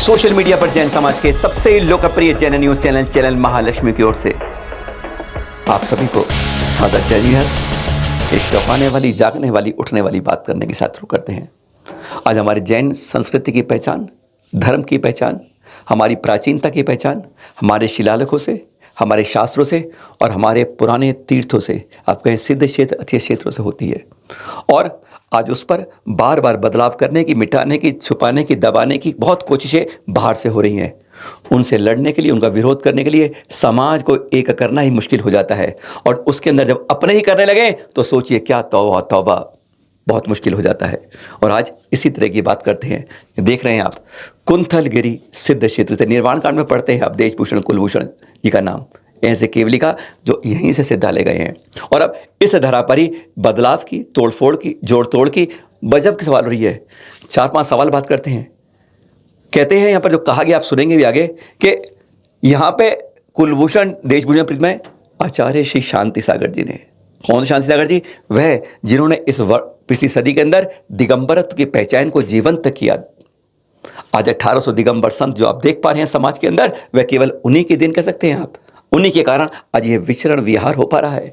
Social media पर जैन समाज के सबसे लोकप्रिय Jain news channel channel Mahalakshmi की ओर से आप सभी को सादर जय जिहाद। एक चौंकाने वाली, जागने वाली, उठने वाली बात करने के साथ शुरू करते हैं। आज हमारे जैन संस्कृति की पहचान, धर्म की पहचान, हमारी प्राचीनता की पहचान हमारे शिलालेखों से, हमारे शास्त्रों से और हमारे पुराने तीर्थों से, आप कहें सिद्ध क्षेत्र, अतीय क्षेत्रों से होती है। और आज उस पर बार बार बदलाव करने की, मिटाने की, छुपाने की, दबाने की बहुत कोशिशें बाहर से हो रही हैं। उनसे लड़ने के लिए, उनका विरोध करने के लिए समाज को एक करना ही मुश्किल हो जाता है। और उसके अंदर जब अपने ही करने लगे तो सोचिए क्या तौबा तौबा, बहुत मुश्किल हो जाता है। और आज इसी तरह की बात करते हैं। देख रहे हैं आप, कुंथलगिरी सिद्ध क्षेत्र से निर्वाण कांड में पढ़ते हैं आप देशभूषण कुलभूषण जी का नाम, ऐसे केवली का, जो यहीं से सिद्धालय गए हैं। और अब इस धरा पर ही बदलाव की, तोड़फोड़ की, जोड़ तोड़ की गजब की सवाल हो रही है। 4-5 सवाल बात करते हैं। कहते हैं यहाँ पर जो कहा गया, आप सुनेंगे भी आगे, कि यहाँ पे कुलभूषण देशभूषण प्रतिमा आचार्य श्री शांति सागर जी ने। कौन शांति सागर जी? वह जिन्होंने इस पिछली सदी के अंदर दिगंबरत्व की पहचान को जीवंत किया। आज 1800 दिगंबर संत जो आप देख पा रहे हैं समाज के अंदर, वह केवल उन्हीं के दिन कह सकते हैं आप। उन्हीं के कारण आज ये विचरण विहार हो पा रहा है,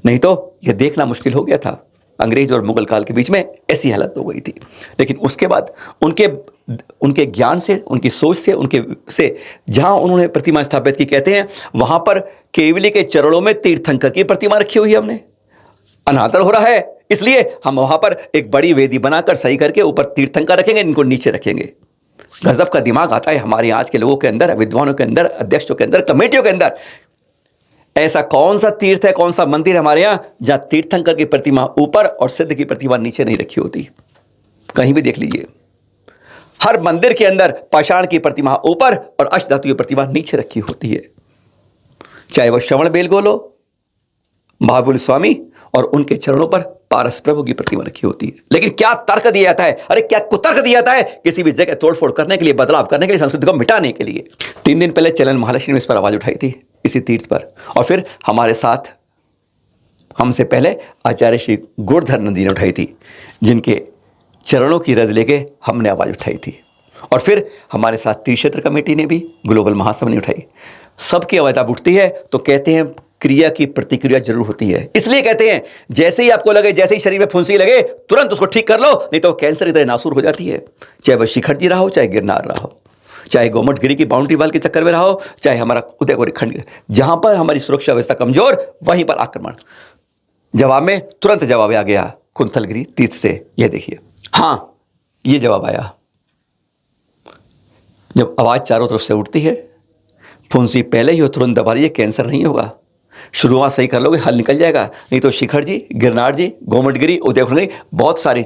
नहीं तो यह देखना मुश्किल हो गया था। अंग्रेज और मुगल काल के बीच में ऐसी हालत हो गई थी। लेकिन उसके बाद उनके ज्ञान से, उनकी सोच से जहां उन्होंने प्रतिमा स्थापित की, कहते हैं वहां पर केवली के चरणों में तीर्थंकर की प्रतिमा रखी हुई है। हमने अनादर हो रहा है, इसलिए हम वहां पर एक बड़ी वेदी बनाकर सही करके ऊपर तीर्थंकर रखेंगे, इनको नीचे रखेंगे। गजब का दिमाग आता है हमारे आज के लोगों के अंदर, विद्वानों के अंदर, अध्यक्षों के अंदर, कमेटियों के अंदर। ऐसा कौन सा तीर्थ है, कौन सा मंदिर है हमारे यहां जहां तीर्थंकर की प्रतिमा ऊपर और सिद्ध की प्रतिमा नीचे नहीं रखी होती? कहीं भी देख लीजिए, हर मंदिर के अंदर पाषाण की प्रतिमा ऊपर और अष्टधातु की प्रतिमा नीचे रखी होती है। चाहे वह श्रवण बेलगोल हो, महाबुल स्वामी, और उनके चरणों पर पारस प्रभु की प्रतिमा रखी होती है। लेकिन क्या तर्क दिया जाता है, अरे क्या कुतर्क दिया जाता है किसी भी जगह तोड़फोड़ करने के लिए, बदलाव करने के लिए, संस्कृति को मिटाने के लिए। 3 दिन पहले चैनल महालक्ष्मी ने इस पर आवाज उठाई थी, इसी तीर्थ पर। और फिर हमारे साथ, हमसे पहले आचार्य श्री गुरुधरानंद जी ने उठाई थी, जिनके चरणों की रज लेके हमने आवाज उठाई थी। और फिर हमारे साथ त्रिक्षेत्र कमेटी ने भी, ग्लोबल महासभा ने उठाई। सबकी आवाज अब उठती है तो कहते हैं क्रिया की प्रतिक्रिया जरूर होती है। इसलिए कहते हैं जैसे ही आपको लगे, जैसे ही शरीर में फुंसी लगे, तुरंत उसको ठीक कर लो, नहीं तो कैंसर की तरह नासूर हो जाती है। चाहे वह शिखर जी रहा हो, चाहे गिरनार रहा हो, चाहे गोमट गिरी की बाउंड्री वाल के चक्कर में रहा हो, चाहे हमारा उदयपुर खंड, जहां पर हमारी सुरक्षा व्यवस्था कमजोर, वहीं पर आक्रमण। जवाब में तुरंत जवाब आ गया कुंथलगिरी तीर्थ से। यह देखिए, हाँ, यह जवाब आया। जब आवाज चारों तरफ से उठती है, फुंसी पहले ही हो, तुरंत दबा दीजिए, कैंसर नहीं होगा। शुरुआत सही कर लोगे, हल निकल जाएगा। नहीं तो शिखर जी, गिरनार जी, गोमटगिरी, उदयपुर, बहुत सारी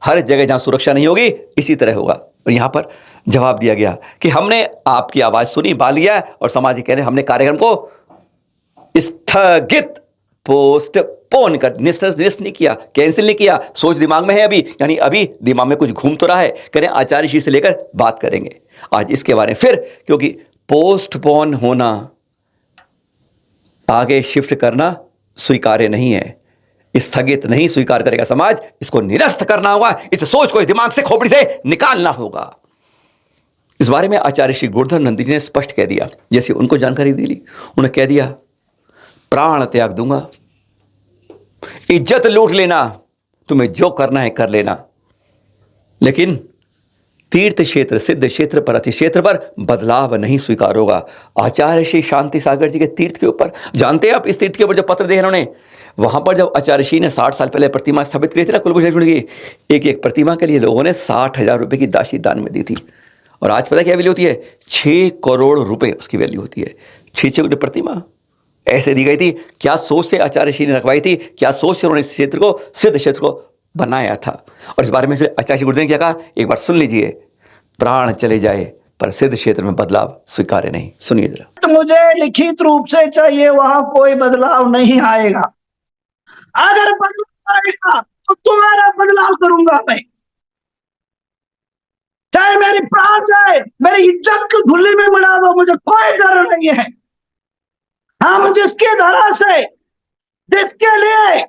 हर जगह जहां सुरक्षा नहीं होगी, इसी तरह होगा। और यहां पर जवाब दिया गया कि हमने आपकी आवाज सुनी, बा लिया, और समाज कह रहे हमने कार्यक्रम को स्थगित, पोस्टपोन कर, निरस्त नहीं किया, कैंसिल नहीं किया। सोच दिमाग में है अभी, यानी अभी दिमाग में कुछ घूम तो रहा है। कह रहे आचार्य श्री से लेकर बात करेंगे आज इसके बारे में। फिर क्योंकि पोस्टपोन होना, आगे शिफ्ट करना स्वीकार्य नहीं है, स्थगित नहीं स्वीकार करेगा समाज, इसको निरस्त करना होगा। इस सोच को इस दिमाग से, खोपड़ी से निकालना होगा। इस बारे में आचार्य श्री गुरुधरानंद जी ने स्पष्ट कह दिया, जैसे उनको जानकारी दी ली। उन्होंने कह दिया, प्राण त्याग दूंगा, इज्जत लूट लेना, तुम्हें जो करना है कर लेना, लेकिन तीर्थ क्षेत्र, सिद्ध क्षेत्र पर, अति क्षेत्र पर बदलाव नहीं स्वीकार होगा। आचार्य श्री शांति सागर जी के तीर्थ के ऊपर, जानते हैं आप, इस तीर्थ के ऊपर जो पत्र दिए उन्होंने, वहां पर जब आचार्य श्री ने 60 साल पहले प्रतिमा स्थापित की थी ना, कुलभूषण की, एक प्रतिमा के लिए लोगों ने 60,000 रुपए की राशि दान में दी थी। और आज पता क्या वैल्यू होती है? 6 करोड़ रुपए उसकी वैल्यू होती है। 6 प्रतिमा ऐसे दी गई थी। क्या सोच से आचार्य श्री ने रखवाई थी, क्या सोच से उन्होंने इस क्षेत्र को, सिद्ध क्षेत्र को बनाया था। और इस बारे में आचार्य गुरुदेव ने क्या कहा, एक बार सुन लीजिए। प्राण चले जाए पर सिद्ध क्षेत्र में बदलाव स्वीकार्य नहीं। सुनिए जरा। तो मुझे लिखित रूप से चाहिए, वहां कोई बदलाव नहीं आएगा। अगर बदलाव आएगा तो तुम्हारा बदलाव करूंगा मैं, चाहे मेरी प्राण जाए, मेरी इज्जत को धूली में मिला दो, मुझे कोई डर नहीं है। हम जिसके धरा से, जिसके लिए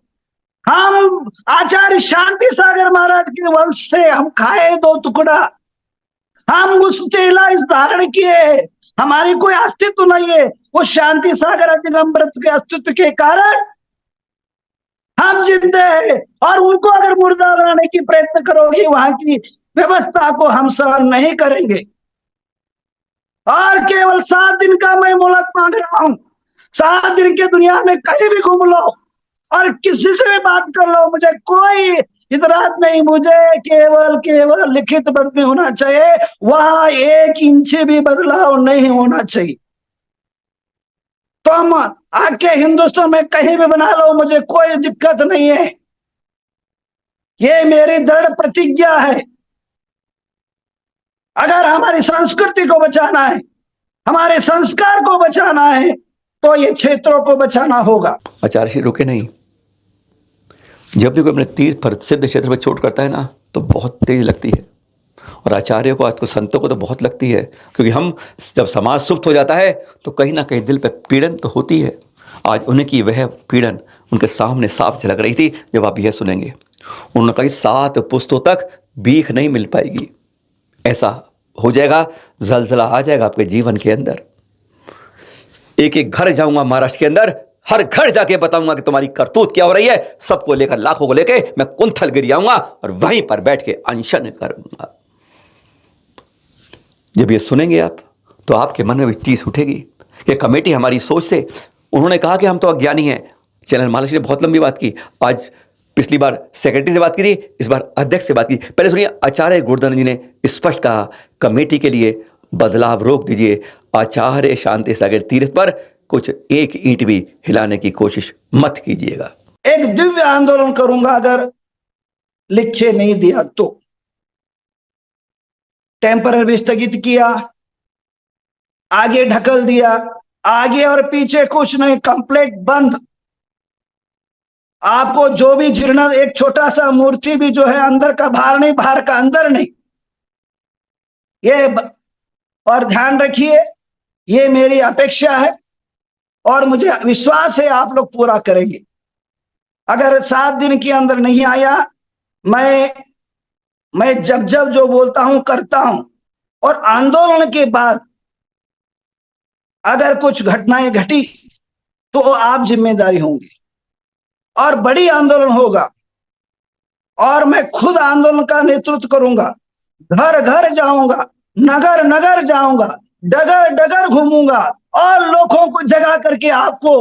हम आचार्य शांति सागर महाराज के वंश से हम खाए 2 टुकड़ा, हम उससे इस धारण किए हैं, हमारी कोई अस्तित्व नहीं है। वो शांति सागर अमृत के अस्तित्व के कारण हम जिंदे हैं, और उनको अगर मुर्दा बनाने की प्रयत्न करोगे, वहां की व्यवस्था को हम सहन नहीं करेंगे। और केवल 7 दिन का मैं मोहलत मांग रहा हूं। 7 दिन के दुनिया में कहीं भी घूम लो और किसी से भी बात कर लो, मुझे कोई इतराज नहीं। मुझे केवल केवल लिखित बदली होना चाहिए, वहां 1 इंच भी बदलाव नहीं होना चाहिए। तुम आके हिंदुस्तान में कहीं भी बना लो, मुझे कोई दिक्कत नहीं है। ये मेरी दृढ़ प्रतिज्ञा है। अगर हमारी संस्कृति को बचाना है, हमारे संस्कार को बचाना है, तो ये क्षेत्रों को बचाना होगा। आचार्य श्री रुके नहीं। जब भी कोई अपने तीर्थ पर सिद्ध क्षेत्र पर चोट करता है ना, तो बहुत तेज लगती है। और आचार्यों को, आज को संतों को तो बहुत लगती है, क्योंकि हम जब समाज सुप्त हो जाता है तो कहीं ना कहीं दिल पे पीड़न तो होती है। आज उनकी वह पीड़न उनके सामने साफ झलक रही थी जब आप यह सुनेंगे। उन्होंने कहा 7 पुस्तों तक भीख नहीं मिल पाएगी, ऐसा हो जाएगा, जलजला आ जाएगा आपके जीवन के अंदर। एक एक घर जाऊंगा महाराष्ट्र के अंदर, हर घर जाके बताऊंगा कि तुम्हारी करतूत क्या हो रही है। सबको लेकर, लाखों को लेके मैं कुंथलगिरी आऊंगा और वहीं पर बैठ के अनशन करूंगा। जब ये सुनेंगे आप, तो आपके मन में भी चीज उठेगी। ये कमेटी हमारी सोच से, उन्होंने कहा कि हम तो अज्ञानी हैं। चैनल महालक्ष्मी ने बहुत लंबी बात की। आज पिछली बार सेक्रेटरी से बात की थी, इस बार अध्यक्ष से बात की। पहले सुनिए, आचार्य गुरुदानंद जी ने स्पष्ट कहा, कमेटी के लिए बदलाव रोक दीजिए। आचार्य शांति सागर तीर्थ पर कुछ 1 ईंट भी हिलाने की कोशिश मत कीजिएगा। एक दिव्य आंदोलन करूंगा अगर लिखे नहीं दिया तो। टेम्पररी स्थगित किया, आगे ढकल दिया, आगे और पीछे कुछ नहीं, कंप्लीट बंद। आपको जो भी जीर्ण, एक छोटा सा मूर्ति भी जो है, अंदर का बाहर नहीं, बाहर का अंदर नहीं, ये और ध्यान रखिए, ये मेरी अपेक्षा है और मुझे विश्वास है आप लोग पूरा करेंगे। अगर 7 दिन के अंदर नहीं आया, मैं जब जब जो बोलता हूं करता हूं, और आंदोलन के बाद अगर कुछ घटनाएं घटी तो आप जिम्मेदारी होंगे, और बड़ी आंदोलन होगा, और मैं खुद आंदोलन का नेतृत्व करूंगा। घर घर जाऊंगा, नगर नगर जाऊंगा, डगर डगर घूमूंगा, और लोगों को जगा करके आपको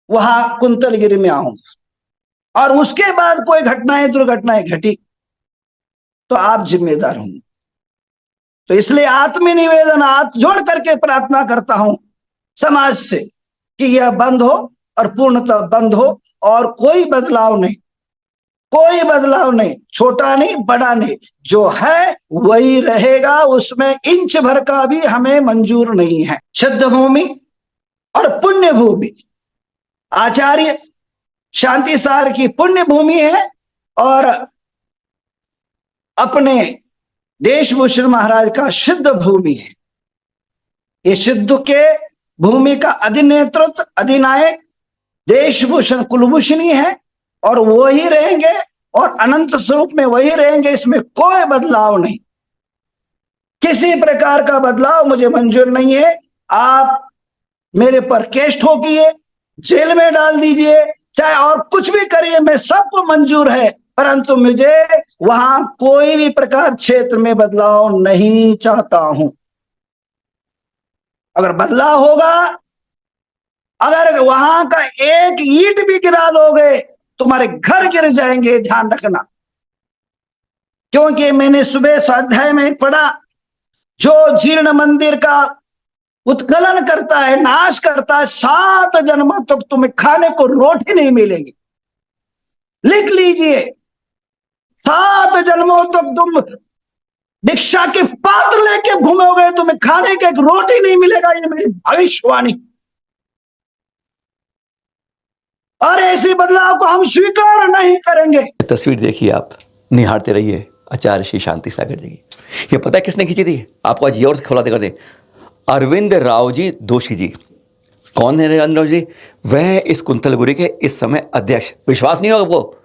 वहां कुंतलगिरी में आऊंगा। और उसके बाद कोई घटनाएं दुर्घटनाएं घटी तो आप जिम्मेदार होंगे। तो इसलिए आत्मनिवेदन, हाथ जोड़ करके प्रार्थना करता हूं समाज से कि यह बंद हो, और पूर्णतः बंद हो, और कोई बदलाव नहीं, कोई बदलाव नहीं, छोटा नहीं बड़ा नहीं, जो है वही रहेगा। उसमें इंच भर का भी हमें मंजूर नहीं है। शुद्ध भूमि और पुण्य भूमि, आचार्य शांति सार की पुण्य भूमि है, और अपने देशभूषण महाराज का सिद्ध भूमि है। ये सिद्ध के भूमि का अधिनेतृत्व, अधिनायक देशभूषण कुलभूषणी है, और वो ही रहेंगे, और अनंत स्वरूप में वही रहेंगे। इसमें कोई बदलाव नहीं, किसी प्रकार का बदलाव मुझे मंजूर नहीं है। आप मेरे पर केस ठोकिए, जेल में डाल दीजिए, चाहे और कुछ भी करिए, मैं सबको मंजूर है, परंतु मुझे वहां कोई भी प्रकार क्षेत्र में बदलाव नहीं चाहता हूं। अगर बदलाव होगा, अगर वहां का 1 ईंट भी गिरा दोगे, तुम्हारे घर गिर जाएंगे, ध्यान रखना। क्योंकि मैंने सुबह स्वाध्याय में पढ़ा, जो जीर्ण मंदिर का उत्खनन करता है, नाश करता है, 7 जन्मों तक तुम्हें खाने को रोटी नहीं मिलेगी। लिख लीजिए, 7 जन्मों तक तुम भिक्षा के पात्र लेके घूमोगे, तुम्हें खाने के एक रोटी नहीं मिलेगा। ये मेरी भविष्यवाणी। और ऐसे बदलाव को हम स्वीकार नहीं करेंगे। तस्वीर देखिए, आप निहारते रहिए आचार्य श्री शांति सागर जी की। ये पता है किसने खींची थी? आपको आज ये और खुला कर दे, अरविंद रावजी दोषी जी। कौन है अरविंद राव जी? वह इस कुंथलगिरी के इस समय अध्यक्ष। विश्वास नहीं होगा आपको,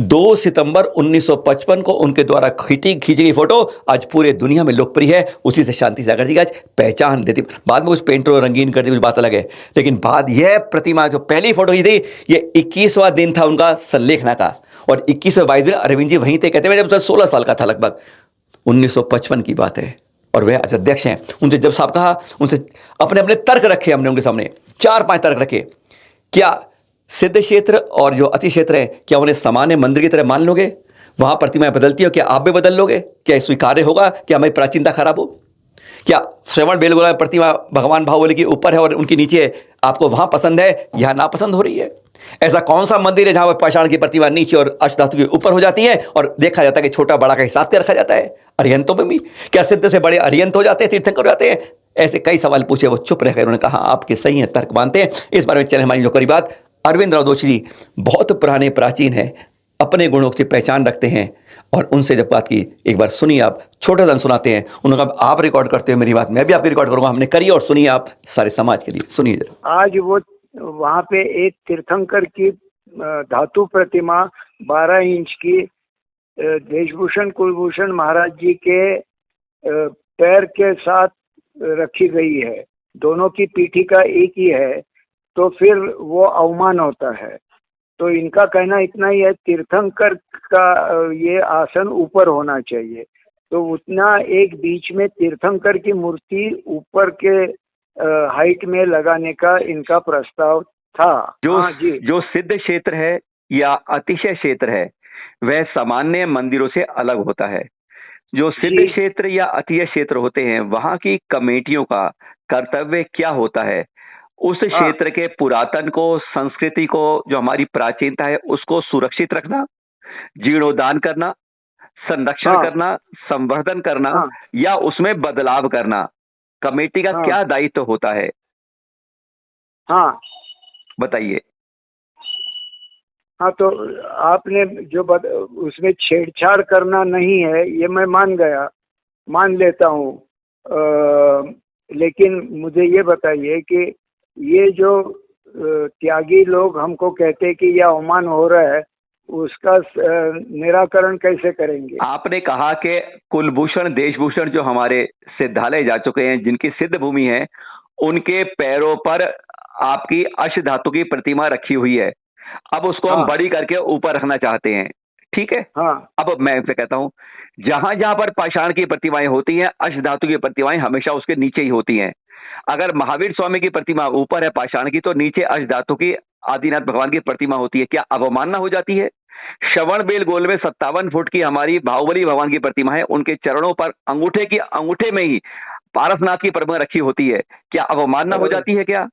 2 सितंबर 1955 को उनके द्वारा खींची गई फोटो आज पूरे दुनिया में लोकप्रिय है। उसी से शांति सागर जी का आज पहचान देती। बाद में कुछ पेंटर और रंगीन करती, कुछ बात अलग है, लेकिन बात यह प्रतिमा जो पहली फोटो खींची थी, ये 21वां दिन था उनका संलेखना का, और 21वें 22 दिन अरविंद जी वहीं थे, कहते हैं जब 16 साल का था लगभग, 1955 की बात है। और वह आज अध्यक्ष हैं। उनसे जब साहब कहा, उनसे अपने अपने तर्क रखे हमने उनके सामने, 4-5 तर्क रखे। क्या सिद्ध क्षेत्र और जो अति क्षेत्र है, क्या उन्हें सामान्य मंदिर की तरह मान लोगे? वहां प्रतिमाएं बदलती हो, क्या आप भी बदल लोगे? क्या स्वीकार्य होगा? क्या हमारी प्राचीनता खराब हो? क्या श्रवण बेलगोला में प्रतिमा भगवान बाहुबली के ऊपर है और उनकी नीचे है, आपको वहां पसंद है, यहां नापसंद हो रही है? ऐसा कौन सा मंदिर है जहां पर पाषाण की प्रतिमा नीचे और अष्टधातु के ऊपर हो जाती है और देखा जाता है कि छोटा बड़ा का हिसाब के रखा जाता है? अरिहंतों में भी क्या सिद्ध से बड़े अरिहंत हो जाते हैं, तीर्थंकर हो जाते हैं? ऐसे कई सवाल पूछे, वो चुप रह गए। उन्होंने कहा आपके सही हैं, तर्क मानते हैं। इस बारे में चले हमारी जो करी बात। अरविंद राव दोषी जी बहुत पुराने प्राचीन है, अपने गुणों की पहचान रखते हैं, और उनसे जब बात की, एक बार सुनिए आप, छोटा सा सुनाते हैं। उन्होंने कहा आप रिकॉर्ड करते हो मेरी बात, मैं भी आपकी रिकॉर्ड करूंगा। हमने करी, और सुनिए आप सारे समाज के लिए, सुनिए जरा। आज वो वहाँ पे एक तीर्थंकर की धातु प्रतिमा 12 इंच की देशभूषण कुलभूषण महाराज जी के पैर के साथ रखी गई है। दोनों की पीठिका एक ही है, तो फिर वो अवमान होता है। तो इनका कहना इतना ही है, तीर्थंकर का ये आसन ऊपर होना चाहिए। तो उतना एक बीच में तीर्थंकर की मूर्ति ऊपर के हाइट में लगाने का इनका प्रस्ताव था। जो सिद्ध क्षेत्र है या अतिशय क्षेत्र है, वह सामान्य मंदिरों से अलग होता है। जो सिद्ध क्षेत्र या अतिशय क्षेत्र होते हैं, वहां की कमेटियों का कर्तव्य क्या होता है? उस क्षेत्र के पुरातन को, संस्कृति को, जो हमारी प्राचीनता है, उसको सुरक्षित रखना, जीर्णोद्धार करना, संरक्षण करना, संवर्धन करना, या उसमें बदलाव करना, कमेटी का क्या दायित्व होता है? बताइए। हाँ, तो आपने जो उसमें छेड़छाड़ करना नहीं है, ये मैं मान लेता हूँ। लेकिन मुझे ये बताइए कि ये जो त्यागी लोग हमको कहते हैं कि यह अवमान हो रहा है, उसका निराकरण कैसे करेंगे? आपने कहा कि कुलभूषण देशभूषण जो हमारे सिद्धालय जा चुके हैं, जिनकी सिद्ध भूमि है, उनके पैरों पर आपकी अष्टधातु की प्रतिमा रखी हुई है। अब उसको हम बड़ी करके ऊपर रखना चाहते हैं, ठीक है? अब मैं इनसे कहता हूं, जहां जहां पर पाषाण की प्रतिमाएं होती हैं, अष्टधातु की प्रतिमाएं हमेशा उसके नीचे ही होती हैं। अगर महावीर स्वामी की प्रतिमा ऊपर है पाषाण की, तो नीचे अष्टधातु की आदिनाथ भगवान की प्रतिमा होती है। क्या अवमानना हो जाती है? श्रवण बेलगोल में 57 फुट की हमारी बाहुबली भगवान की प्रतिमा है, उनके चरणों पर अंगूठे में ही पारसनाथ की प्रतिमा रखी होती है। क्या अवमानना हो जाती है क्या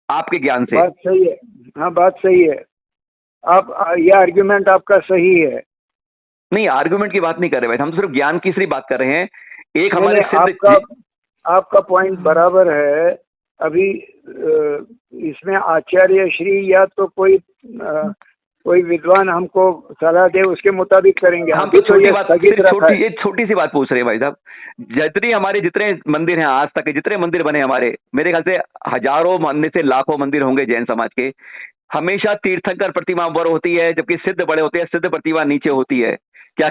आपके ज्ञान से? बात सही है। हाँ, बात सही है। आप यह आर्ग्यूमेंट आपका सही है। नहीं, आर्ग्यूमेंट की बात नहीं कर रहे भाई, हम सिर्फ ज्ञान की सिर्फ बात कर रहे हैं। एक हमारे आपका पॉइंट बराबर है। अभी इसमें आचार्य श्री या तो कोई विद्वान हमको सलाह दे, उसके मुताबिक करेंगे। हम तो छोटी सी बात पूछ रहे हैं भाई साहब। जितने मंदिर हैं आज तक के, जितने मंदिर बने हमारे, मेरे ख्याल से हजारों मंदिर से लाखों मंदिर होंगे जैन समाज के, हमेशा तीर्थंकर प्रतिमा ऊपर होती है, जबकि सिद्ध बड़े होते हैं, सिद्ध प्रतिमा नीचे होती है। क्या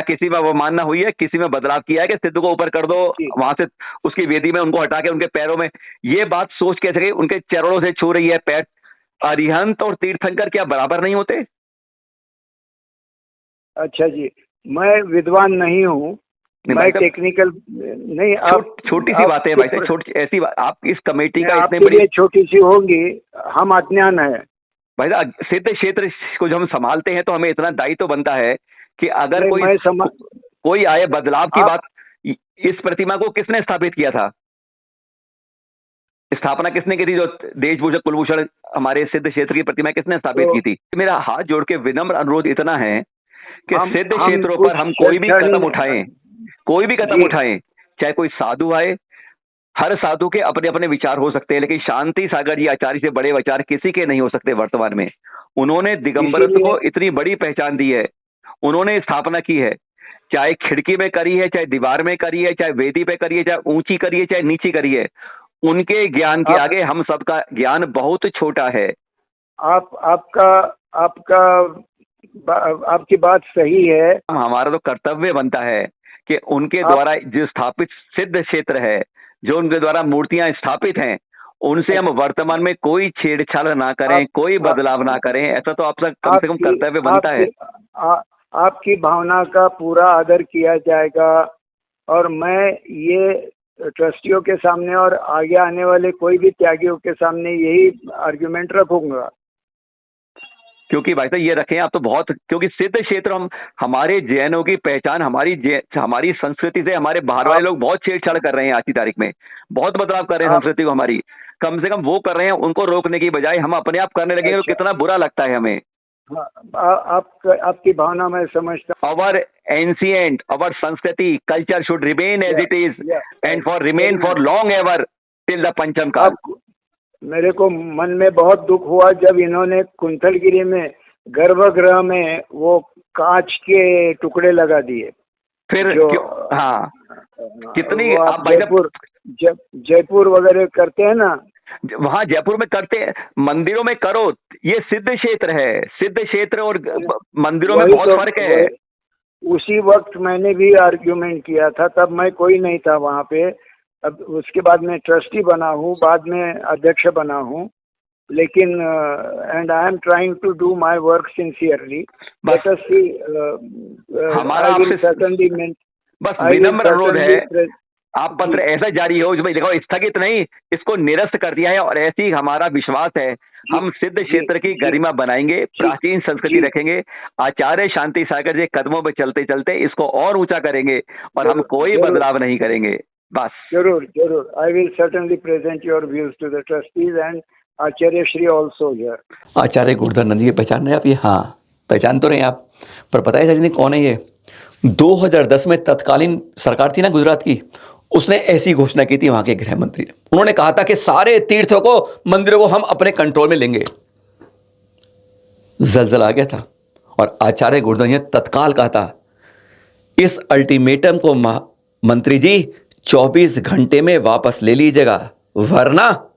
किसी में वो मानना हुई है, किसी में बदलाव किया है कि सिद्ध को ऊपर कर दो, वहां से उसकी वेदी में उनको हटा के उनके पैरों में, ये बात सोच कैसे गई, उनके चरणों से छू रही है पैर? अरिहंत और तीर्थंकर क्या बराबर नहीं होते? अच्छा जी, मैं विद्वान नहीं हूँ, मैं टेक्निकल नहीं। छोटी सी बात है भाई साहब, छोटी ऐसी बात। आप इस कमेटी का इतने बड़ी छोटी सी होंगी, हम अज्ञान है भाई साहब। सिद्ध क्षेत्र को जो हम संभालते हैं, तो हमें इतना दायित्व बनता है कि अगर कोई आए बदलाव की बात। इस प्रतिमा को किसने स्थापित किया था? स्थापना किसने की थी? जो देशभूषण कुलभूषण हमारे सिद्ध क्षेत्र की प्रतिमा किसने स्थापित की थी? मेरा हाथ जोड़ के विनम्र अनुरोध इतना है कि सिद्ध क्षेत्रों पर हम कोई भी कदम उठाएं, चाहे कोई साधु आए, हर साधु के अपने अपने विचार हो सकते हैं, लेकिन शांति सागर जी आचार्य से बड़े विचार किसी के नहीं हो सकते वर्तमान में। उन्होंने दिगंबरत्व को इतनी बड़ी पहचान दी है, उन्होंने स्थापना की है, चाहे खिड़की में करी है, चाहे दीवार में करी है, चाहे वेदी पे करी है, चाहे ऊंची करी है, चाहे नीची करी है। उनके ज्ञान के आगे हम सबका ज्ञान बहुत छोटा है। आपका आपकी बात सही है। हमारा तो कर्तव्य बनता है कि उनके द्वारा जो स्थापित सिद्ध क्षेत्र है, जो उनके द्वारा मूर्तियां स्थापित हैं, उनसे हम वर्तमान में कोई छेड़छाड़ ना करें, कोई बदलाव ना करें। ऐसा तो आपका कम से कम कर्तव्य बनता है। आपकी भावना का पूरा आदर किया जाएगा और मैं ये ट्रस्टियों के सामने और आगे आने वाले कोई भी त्यागियों के सामने यही आर्गुमेंट रखूंगा। क्योंकि भाई साहब ये रखें आप तो बहुत, क्योंकि सिद्ध क्षेत्र हम, हमारे जैनों की पहचान, हमारी संस्कृति से हमारे बाहर वाले लोग बहुत छेड़छाड़ कर रहे हैं। आज की तारीख में बहुत बदलाव कर रहे हैं संस्कृति को हमारी। कम से कम वो कर रहे हैं, उनको रोकने की बजाय हम अपने आप करने लगे तो कितना बुरा लगता है हमें। आपकी भावना मैं समझता हूँ। Our ancient, our संस्कृति, culture should remain as it is and for remain for long ever till the पंचम काल। मेरे को मन में बहुत दुख हुआ जब इन्होंने कुंथलगिरी में गर्भगृह में वो कांच के टुकड़े लगा दिए। फिर हाँ, कितनी आप जयपुर वगैरह करते हैं ना, वहाँ जयपुर में करते हैं, मंदिरों में करो, ये सिद्ध क्षेत्र है। सिद्ध क्षेत्र और मंदिरों में बहुत फर्क है। उसी वक्त मैंने भी आर्ग्यूमेंट किया था, तब मैं कोई नहीं था वहाँ पे। अब उसके बाद मैं ट्रस्टी बना हूँ, बाद में अध्यक्ष बना हूँ, लेकिन and I am trying to do my work sincerely. Let us see, हमारा आपसे बस विनम्र अनुरोध है, आप पत्र ऐसा जारी हो जो भाई देखो स्थगित नहीं, इसको निरस्त कर दिया है और ऐसी ही हमारा विश्वास है। हम सिद्ध क्षेत्र की गरिमा बनाएंगे, प्राचीन संस्कृति रखेंगे, आचार्य शांति सागर जी कदमों पे चलते चलते इसको और ऊंचा करेंगे और हम कोई बदलाव नहीं करेंगे। बस जरूर जरूर, I will certainly present your views to the trustees and Acharya Shri also here. Acharya Gurudhar ji पहचान रहे आप? ये हाँ पहचान तो रहे आप, पर पता है सर कौन है ये? 2010 में तत्कालीन सरकार थी ना गुजरात की, उसने ऐसी घोषणा की थी वहां के गृह मंत्री ने। उन्होंने कहा था कि सारे तीर्थों को, मंदिरों को हम अपने कंट्रोल में लेंगे। जलजला आ गया था और आचार्य गुरुधर ने तत्काल कहा था इस अल्टीमेटम को मंत्री जी 24 घंटे में वापस ले लीजिएगा, वरना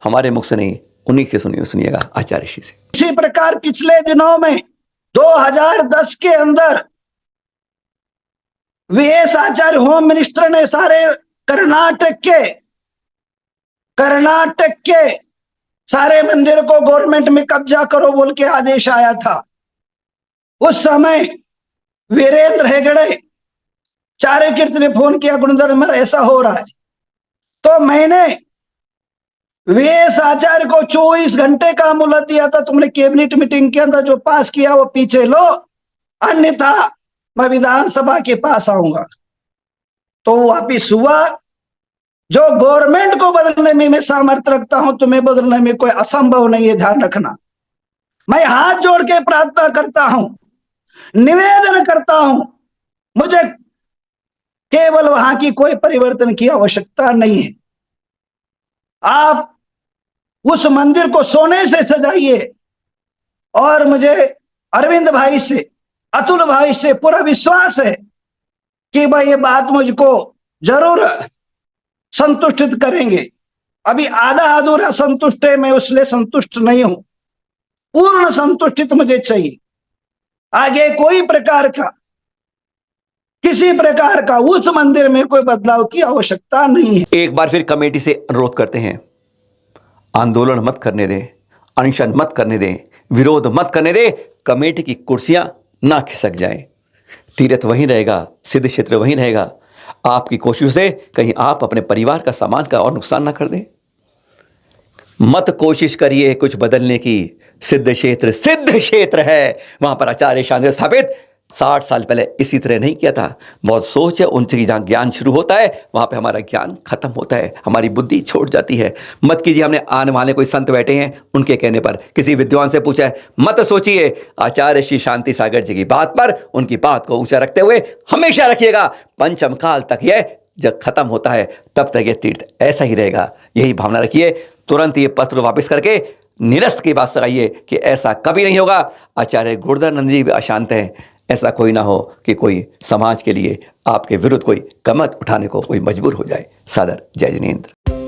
हमारे मुख से नहीं, उन्हीं से सुनिएगा आचार्य श्री से। इसी प्रकार पिछले दिनों में 2010 के अंदर वीएस आचार्य होम मिनिस्टर ने सारे कर्नाटक के सारे मंदिर को गवर्नमेंट में कब्जा करो बोल के आदेश आया था। उस समय वीरेंद्र हेगड़े चार्यकीर्ति ने फोन किया, गुरुधर मेरा ऐसा हो रहा है। तो मैंने वीएस आचार्य को 24 घंटे का मोहलत दिया था, तुमने कैबिनेट मीटिंग के अंदर जो पास किया वो पीछे लो, अन्यथा मैं विधानसभा के पास आऊंगा। तो वापिस हुआ। जो गवर्नमेंट को बदलने में मैं सामर्थ्य रखता हूं, तुम्हें बदलने में कोई असंभव नहीं है, ध्यान रखना। मैं हाथ जोड़ के प्रार्थना करता हूं, निवेदन करता हूं, मुझे केवल वहां की कोई परिवर्तन की आवश्यकता नहीं है। आप उस मंदिर को सोने से सजाइए और मुझे अरविंद भाई से, अतुल भाई से पूरा विश्वास है कि भाई ये बात मुझको जरूर संतुष्टित करेंगे। अभी आधा अधूरा संतुष्ट है, मैं उसलिए संतुष्ट नहीं हूं, पूर्ण संतुष्टित मुझे चाहिए। आगे कोई प्रकार का, किसी प्रकार का उस मंदिर में कोई बदलाव की आवश्यकता नहीं है। एक बार फिर कमेटी से अनुरोध करते हैं, आंदोलन मत करने दें, अनशन मत करने दें, विरोध मत करने दें, कमेटी की कुर्सियां ना खिसक जाए। तीर्थ वहीं रहेगा, सिद्ध क्षेत्र वहीं रहेगा। आपकी कोशिश से कहीं आप अपने परिवार का, सामान का और नुकसान ना कर दें। मत कोशिश करिए कुछ बदलने की। सिद्ध क्षेत्र है, वहां पर आचार्य शांति स्थापित 60 साल पहले इसी तरह नहीं किया था। बहुत सोच है, उनसे जहाँ ज्ञान शुरू होता है वहाँ पे हमारा ज्ञान खत्म होता है, हमारी बुद्धि छोड़ जाती है। मत कीजिए, हमने आने वाले कोई संत बैठे हैं उनके कहने पर, किसी विद्वान से पूछा है, मत सोचिए। आचार्य श्री शांति सागर जी की बात पर, उनकी बात को ऊंचा रखते हुए हमेशा रखिएगा। पंचम काल तक यह जब खत्म होता है तब तक ये तीर्थ ऐसा ही रहेगा। यही भावना रखिए। तुरंत ये पत्र वापस करके निरस्त की बात लगाइए कि ऐसा कभी नहीं होगा। आचार्य गुरुधर जी भी अशांत हैं, ऐसा कोई ना हो कि कोई समाज के लिए आपके विरुद्ध कोई कमत उठाने को कोई मजबूर हो जाए। सादर जय जिनेंद्र।